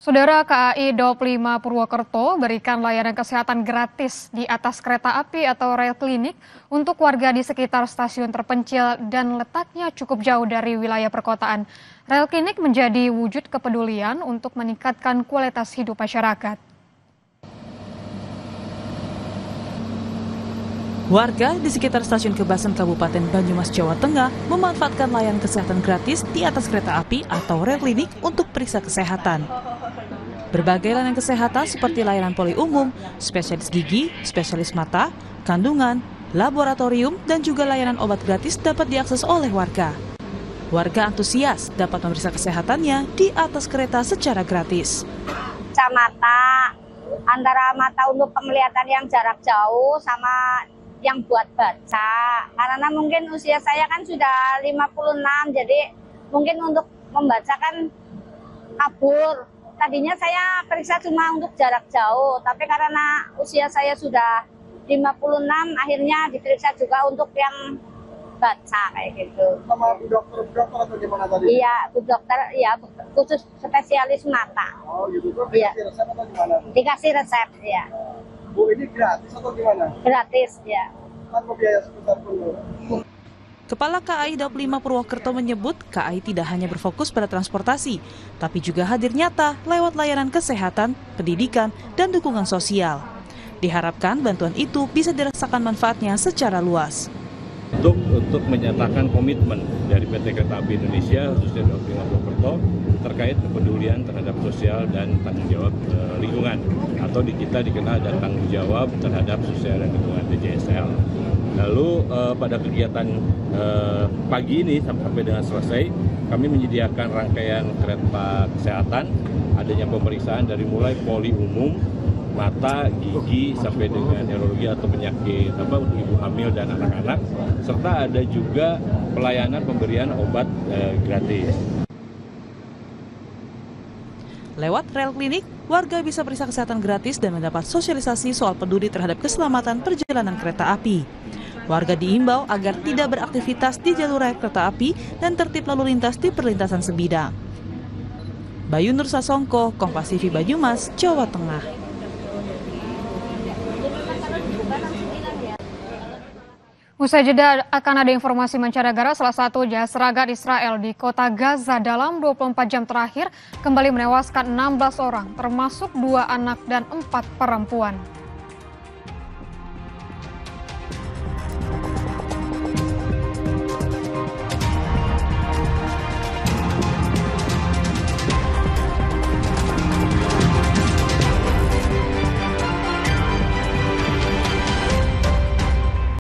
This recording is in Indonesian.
Saudara, KAI Daup 5 Purwokerto berikan layanan kesehatan gratis di atas kereta api atau rel klinik untuk warga di sekitar stasiun terpencil dan letaknya cukup jauh dari wilayah perkotaan. Rel klinik menjadi wujud kepedulian untuk meningkatkan kualitas hidup masyarakat. Warga di sekitar stasiun Kebasan Kabupaten Banyumas, Jawa Tengah memanfaatkan layanan kesehatan gratis di atas kereta api atau rel klinik untuk periksa kesehatan. Berbagai layanan kesehatan seperti layanan poli umum, spesialis gigi, spesialis mata, kandungan, laboratorium, dan juga layanan obat gratis dapat diakses oleh warga. Warga antusias dapat memeriksa kesehatannya di atas kereta secara gratis. Kacamata, antara mata untuk penglihatan yang jarak jauh sama yang buat baca. Karena mungkin usia saya kan sudah 56, jadi mungkin untuk membaca kan kabur. Tadinya saya periksa cuma untuk jarak jauh, tapi karena usia saya sudah 56, akhirnya diperiksa juga untuk yang baca kayak gitu. Sama Bu dokter atau gimana tadi? Iya, Bu dokter, ya khusus spesialis mata. Oh gitu, Iya. dikasih resep atau gimana? Dikasih resep, ya. Bu, ini gratis atau gimana? Gratis, ya. Tanpa biaya sebesar pun, Bu. Kepala KAI Daup 5 Purwokerto menyebut KAI tidak hanya berfokus pada transportasi, tapi juga hadir nyata lewat layanan kesehatan, pendidikan, dan dukungan sosial. Diharapkan bantuan itu bisa dirasakan manfaatnya secara luas. Untuk menyatakan komitmen dari PT Kereta Api Indonesia, khususnya Daup 5 Purwokerto, terkait kepedulian terhadap sosial dan tanggung jawab lingkungan, atau kita dikenal dan tanggung jawab terhadap sosial dan lingkungan TJSL. Lalu pada kegiatan pagi ini sampai dengan selesai, kami menyediakan rangkaian kereta kesehatan, adanya pemeriksaan dari mulai poli umum, mata, gigi, sampai dengan neurologi atau penyakit untuk ibu hamil dan anak-anak, serta ada juga pelayanan pemberian obat gratis. Lewat rel klinik, warga bisa periksa kesehatan gratis dan mendapat sosialisasi soal peduli terhadap keselamatan perjalanan kereta api. Warga diimbau agar tidak beraktivitas di jalur rel kereta api dan tertib lalu lintas di perlintasan sebidang. Bayu Nur Sasongko, Kompas TV Banyumas, Jawa Tengah. Usai jeda akan ada informasi mancanegara, salah satu serangan Israel di kota Gaza dalam 24 jam terakhir kembali menewaskan 16 orang, termasuk 2 anak dan 4 perempuan.